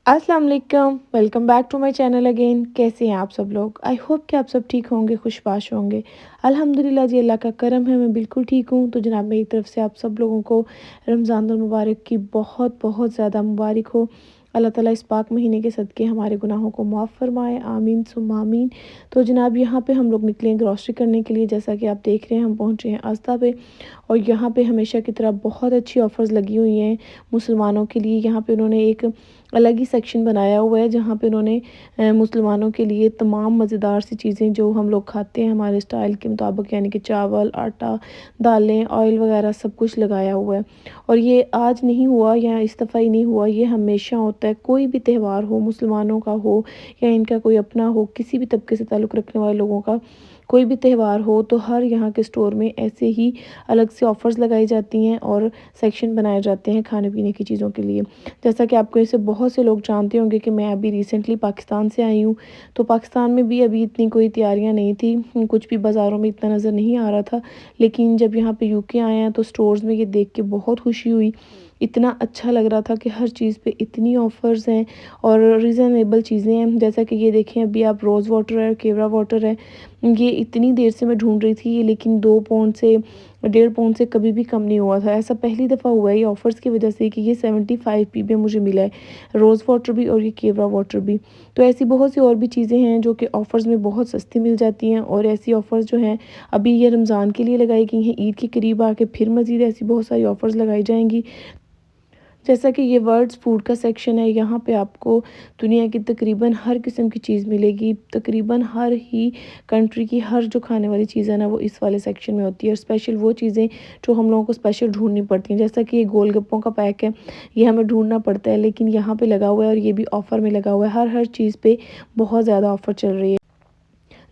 अस्सलाम वालेकुम, welcome back to my channel again. कैसे हैं आप सब लोग? आई होप कि आप सब ठीक होंगे, खुशबाश होंगे। अल्हम्दुलिल्लाह जी, अल्लाह का करम है, मैं बिल्कुल ठीक हूँ। तो जनाब, मेरी तरफ से आप सब लोगों को रमज़ान अल मुबारक की बहुत बहुत ज़्यादा मुबारक हो। अल्लाह ताला इस पाक महीने के सदक़े हमारे गुनाहों को माफ़ फ़रमाए, आमीन सुम्मा आमीन। तो जनाब, यहाँ पे हम लोग निकले हैं ग्रॉसरी करने के लिए। जैसा कि आप देख रहे हैं, हम पहुँचे हैं आस्था पे और यहाँ पे हमेशा की तरह बहुत अच्छी ऑफ़र्स लगी हुई हैं मुसलमानों के लिए। यहाँ पे उन्होंने एक अलग ही सेक्शन बनाया हुआ है जहाँ पे उन्होंने मुसलमानों के लिए तमाम मज़ेदार सी चीज़ें जो हम लोग खाते हैं हमारे स्टाइल के मुताबिक, यानी कि चावल, आटा, दालें, ऑयल वगैरह सब कुछ लगाया हुआ है। और ये आज नहीं हुआ या इस दफ़ा ही नहीं हुआ, ये हमेशा होता है। कोई भी त्यौहार हो, मुसलमानों का हो या इनका कोई अपना हो, किसी भी तबके से ताल्लुक़ रखने वाले लोगों का कोई भी त्यौहार हो, तो हर यहाँ के स्टोर में ऐसे ही अलग से ऑफ़र्स लगाई जाती हैं और सेक्शन बनाए जाते हैं खाने पीने की चीज़ों के लिए। जैसा कि आपको ऐसे बहुत से लोग जानते होंगे कि मैं अभी रिसेंटली पाकिस्तान से आई हूँ, तो पाकिस्तान में भी अभी इतनी कोई तैयारियाँ नहीं थी, कुछ भी बाज़ारों में इतना नज़र नहीं आ रहा था। लेकिन जब यहाँ पे यूके आए हैं तो स्टोर्स में ये देख के बहुत खुशी हुई। इतना अच्छा लग रहा था कि हर चीज़ पे इतनी ऑफ़र्स हैं और रीज़नेबल चीज़ें हैं। जैसा कि ये देखें, अभी आप रोज़ वाटर है, केवड़ा वाटर है, ये इतनी देर से मैं ढूँढ रही थी, लेकिन 2 पाउंड से 1.5 पाउंड से कभी भी कम नहीं हुआ था। ऐसा पहली दफ़ा हुआ है ये ऑफ़र्स की वजह से कि ये 75p में मुझे मिला है, रोज़ वाटर भी और ये केवड़ा वाटर भी। तो ऐसी बहुत सी और भी चीज़ें हैं जो कि ऑफ़र्स में बहुत सस्ती मिल जाती हैं और ऐसी ऑफ़र्स जो हैं अभी ये रमज़ान के लिए लगाई गई हैं। ईद के करीब आके फिर मज़ीद ऐसी बहुत सारी ऑफ़र्स लगाई जाएँगी। जैसा कि ये वर्ड्स फूड का सेक्शन है, यहाँ पे आपको दुनिया की तकरीबन हर किस्म की चीज़ मिलेगी। तकरीबन हर ही कंट्री की हर जो खाने वाली चीज़ है ना, वो इस वाले सेक्शन में होती है। और स्पेशल वो चीज़ें जो हम लोगों को स्पेशल ढूँढनी पड़ती हैं, जैसा कि ये गोलगप्पों का पैक है, ये हमें ढूँढना पड़ता है, लेकिन यहाँ पे लगा हुआ है और ये भी ऑफ़र में लगा हुआ है। हर चीज़ पे बहुत ज़्यादा ऑफ़र चल रही है।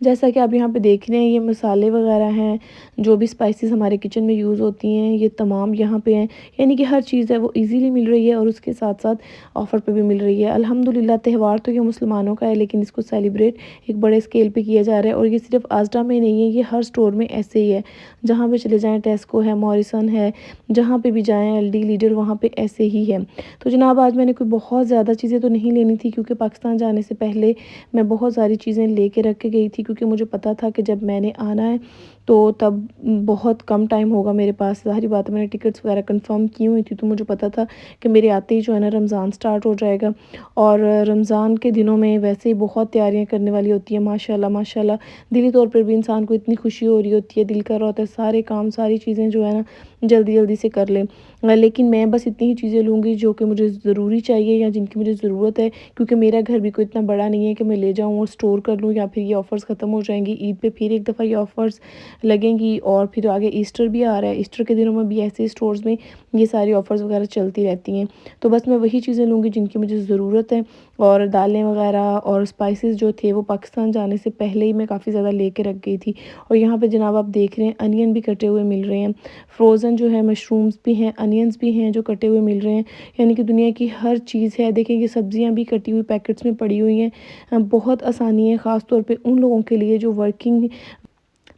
जैसा कि आप यहाँ पे देख रहे हैं, ये मसाले वगैरह हैं, जो भी स्पाइसेस हमारे किचन में यूज़ होती हैं, ये तमाम यहाँ पे हैं। यानी कि हर चीज़ है वो इजीली मिल रही है और उसके साथ-साथ ऑफ़र पे भी मिल रही है। अल्हम्दुलिल्लाह, त्यौहार तो ये मुसलमानों का है, लेकिन इसको सेलिब्रेट एक बड़े स्केल पे किया जा रहा है और ये सिर्फ़ आज़डा में नहीं है, ये हर स्टोर में ऐसे ही है। जहाँ पे चले जाएँ, टेस्को है, मॉरिसन है, जहाँ पे भी जाएँ, एलडी, लीडर, वहाँ पे ऐसे ही है। तो जनाब, आज मैंने कोई बहुत ज़्यादा चीज़ें तो नहीं लेनी थी, क्योंकि पाकिस्तान जाने से पहले मैं बहुत सारी चीज़ें लेके रख के गई थी, क्योंकि मुझे पता था कि जब मैंने आना है तो तब बहुत कम टाइम होगा मेरे पास। ज़ाहिर बात है, मैंने टिकट्स वगैरह कंफर्म की हुई थी, तो मुझे पता था कि मेरे आते ही जो है ना रमज़ान स्टार्ट हो जाएगा। और रमज़ान के दिनों में वैसे ही बहुत तैयारियां करने वाली होती है, माशाल्लाह माशाल्लाह। दिली तौर पर भी इंसान को इतनी खुशी हो रही होती है, दिल कर रहा होता है सारे काम, सारी चीज़ें जो है ना जल्दी जल्दी से कर लें। लेकिन मैं बस इतनी ही चीज़ें लूँगी जो कि मुझे ज़रूरी चाहिए या जिनकी मुझे ज़रूरत है, क्योंकि मेरा घर भी कोई इतना बड़ा नहीं है कि मैं ले जाऊँ और स्टोर कर लूँ या फिर ये ऑफ़र्स ख़त्म हो जाएँगी। ईद पे फिर एक दफ़ा ये ऑफ़र्स लगेंगी और फिर आगे ईस्टर भी आ रहा है। ईस्टर के दिनों में भी ऐसे स्टोर्स में ये सारी ऑफ़र्स वगैरह चलती रहती हैं। तो बस मैं वही चीज़ें लूँगी जिनकी मुझे ज़रूरत है। और दालें वगैरह और स्पाइसेस जो थे वो पाकिस्तान जाने से पहले ही मैं काफ़ी ज़्यादा लेके रख गई थी। और यहाँ पे जनाब आप देख रहे हैं, अनियन भी कटे हुए मिल रहे हैं। फ्रोज़न जो है मशरूम्स भी हैं, अनियंस भी हैं जो कटे हुए मिल रहे हैं। यानी कि दुनिया की हर चीज़ है। देखें, ये सब्जियाँ भी कटी हुई पैकेट्स में पड़ी हुई हैं। बहुत आसानी है, ख़ास तौर पे उन लोगों के लिए जो वर्किंग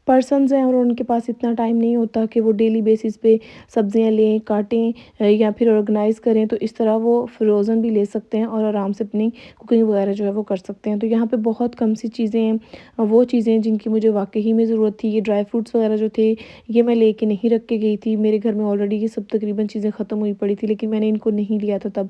पर्सन्स हैं और उनके पास इतना टाइम नहीं होता कि वो डेली बेसिस पे सब्जियां लें, काटें या फिर ऑर्गेनाइज़ करें। तो इस तरह वो फ्रोज़न भी ले सकते हैं और आराम से अपनी कुकिंग वगैरह जो है वो कर सकते हैं। तो यहाँ पे बहुत कम सी चीज़ें हैं, वो चीज़ें जिनकी मुझे वाकई में ज़रूरत थी। ये ड्राई फ्रूट्स वगैरह जो थे, ये मैं लेके नहीं रख के गई थी। मेरे घर में ऑलरेडी ये सब तकरीबन चीज़ें ख़त्म हुई पड़ी थी, लेकिन मैंने इनको नहीं लिया था तब।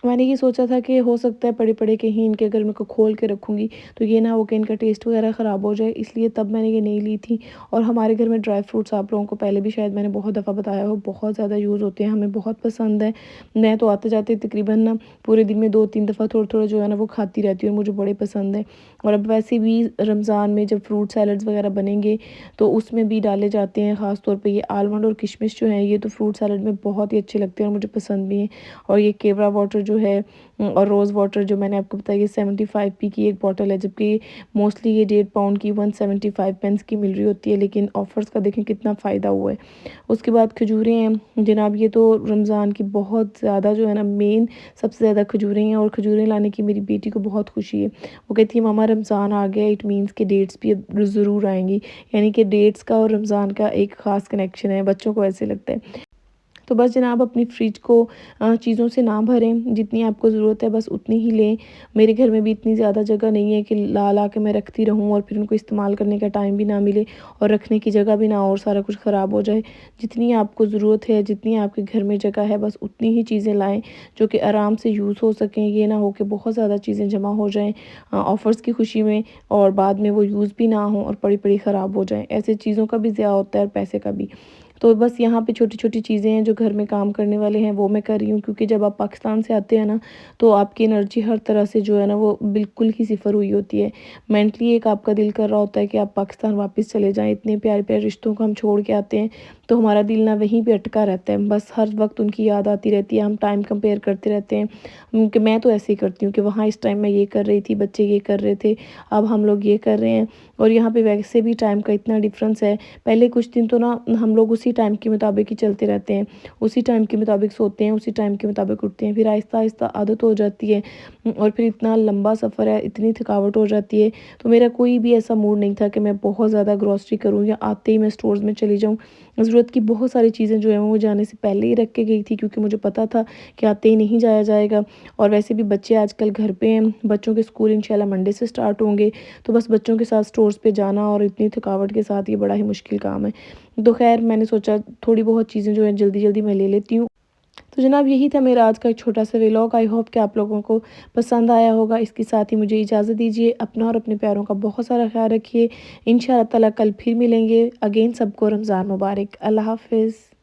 मैंने ये सोचा था कि हो सकता है पड़े-पड़े कहीं इनके अगर मैं को खोल के रखूँगी तो ये ना हो कि इनका टेस्ट वगैरह ख़राब हो जाए, इसलिए तब मैंने ये नहीं ली थी। और हमारे घर में ड्राई फ्रूट्स, आप लोगों को पहले भी शायद मैंने बहुत दफ़ा बताया हो, बहुत ज़्यादा यूज़ होते हैं, हमें बहुत पसंद है। मैं तो आते-जाते तकरीबन ना पूरे दिन में 2-3 दफ़ा थोड़ा-थोड़ा जो है ना वो खाती रहती हूँ और मुझे बड़े पसंद है। और अब वैसे भी रमज़ान में जब फ्रूट सैलड्स वगैरह बनेंगे तो उसमें भी डाले जाते हैं, ख़ास तौर पे ये आलमंड और किशमिश जो हैं, ये तो फ्रूट सैलड में बहुत ही अच्छे लगते हैं और मुझे पसंद भी हैं। और ये केवड़ा वाटर जो है और रोज़ वाटर जो मैंने आपको बताया, ये 75p की एक बॉटल है, जबकि मोस्टली ये 1.5 पाउंड की 175 पेंस की मिल रही होती है। लेकिन ऑफ़र्स का देखें कितना फ़ायदा हुआ है। उसके बाद खजूरें हैं जनाब, ये तो रमज़ान की बहुत ज़्यादा जो है ना मेन, सबसे ज़्यादा खजूरें हैं। और खजूरें लाने की मेरी बेटी को बहुत खुशी है। वो कहती है मामा रमज़ान आ गया, इट मीन्स के डेट्स भी अब ज़रूर आएंगी। यानी कि डेट्स का और रमज़ान का एक ख़ास कनेक्शन है, बच्चों को ऐसे लगता है। تو بس جناب اپنی فریج کو چیزوں سے نہ بھریں، جتنی آپ کو ضرورت ہے بس اتنی ہی لیں۔ میرے گھر میں بھی اتنی زیادہ جگہ نہیں ہے کہ لا لا کے میں رکھتی رہوں اور پھر ان کو استعمال کرنے کا ٹائم بھی نہ ملے اور رکھنے کی جگہ بھی نہ ہو اور سارا کچھ خراب ہو جائے۔ جتنی آپ کو ضرورت ہے، جتنی آپ کے گھر میں جگہ ہے، بس اتنی ہی چیزیں لائیں جو کہ آرام سے یوز ہو سکیں۔ یہ نہ ہو کہ بہت زیادہ چیزیں جمع ہو جائیں آفرز کی خوشی میں اور بعد میں وہ یوز بھی نہ ہوں اور پڑی پڑی خراب ہو جائیں۔ ایسے چیزوں کا بھی ضیاع ہوتا ہے اور پیسے کا بھی۔ تو بس یہاں پہ چھوٹی چھوٹی چیزیں ہیں جو گھر میں کام کرنے والے ہیں وہ میں کر رہی ہوں، کیونکہ جب آپ پاکستان سے آتے ہیں نا تو آپ کی انرجی ہر طرح سے جو ہے نا وہ بالکل ہی صفر ہوئی ہوتی ہے۔ مینٹلی ایک آپ کا دل کر رہا ہوتا ہے کہ آپ پاکستان واپس چلے جائیں، اتنے پیارے پیارے رشتوں کو ہم چھوڑ کے آتے ہیں تو ہمارا دل نہ وہیں پہ اٹکا رہتا ہے، بس ہر وقت ان کی یاد آتی رہتی ہے، ہم ٹائم کمپیئر کرتے رہتے ہیں کہ میں تو ایسے ہی کرتی ہوں کہ وہاں اس ٹائم میں یہ کر رہی تھی، بچے یہ کر رہے تھے، اب ہم لوگ یہ کر رہے ہیں اور یہاں پہ ویسے بھی ٹائم کا اتنا ڈفرینس ہے۔ پہلے کچھ دن تو نا ہم لوگ اسی ٹائم کے مطابق ہی چلتے رہتے ہیں، اسی ٹائم کے مطابق سوتے ہیں، اسی ٹائم کے مطابق اٹھتے ہیں، پھر آہستہ آہستہ عادت ہو جاتی ہے اور پھر اتنا لمبا سفر ہے، اتنی تھکاوٹ ہو جاتی ہے۔ تو میرا کوئی بھی ایسا موڈ نہیں تھا کہ میں بہت زیادہ گروسری کروں یا آتے ہی میں سٹورز میں چلی جاؤں۔ ضرورت کی بہت ساری چیزیں جو ہیں وہ جانے سے پہلے ہی رکھ کے گئی تھی، کیونکہ مجھے پتا تھا کہ آتے ہی نہیں جایا جائے گا، اور ویسے بھی بچے آج کل گھر پہ ہیں، بچوں کے اسکول انشاءاللہ منڈے سے سٹارٹ ہوں گے، تو بس بچوں کے ساتھ سٹورز پہ جانا اور اتنی تھکاوٹ کے ساتھ یہ بڑا ہی مشکل کام ہے۔ تو خیر میں نے سوچا تھوڑی بہت چیزیں جو ہیں جلدی جلدی میں لے لیتی ہوں۔ تو جناب یہی تھا میرا آج کا ایک چھوٹا سا ولاگ، آئی ہوپ کہ آپ لوگوں کو پسند آیا ہوگا۔ اس کے ساتھ ہی مجھے اجازت دیجیے، اپنا اور اپنے پیاروں کا بہت سارا خیال رکھیے۔ انشاءاللہ تعالیٰ کل پھر ملیں گے۔ اگین سب کو رمضان مبارک۔ اللہ حافظ۔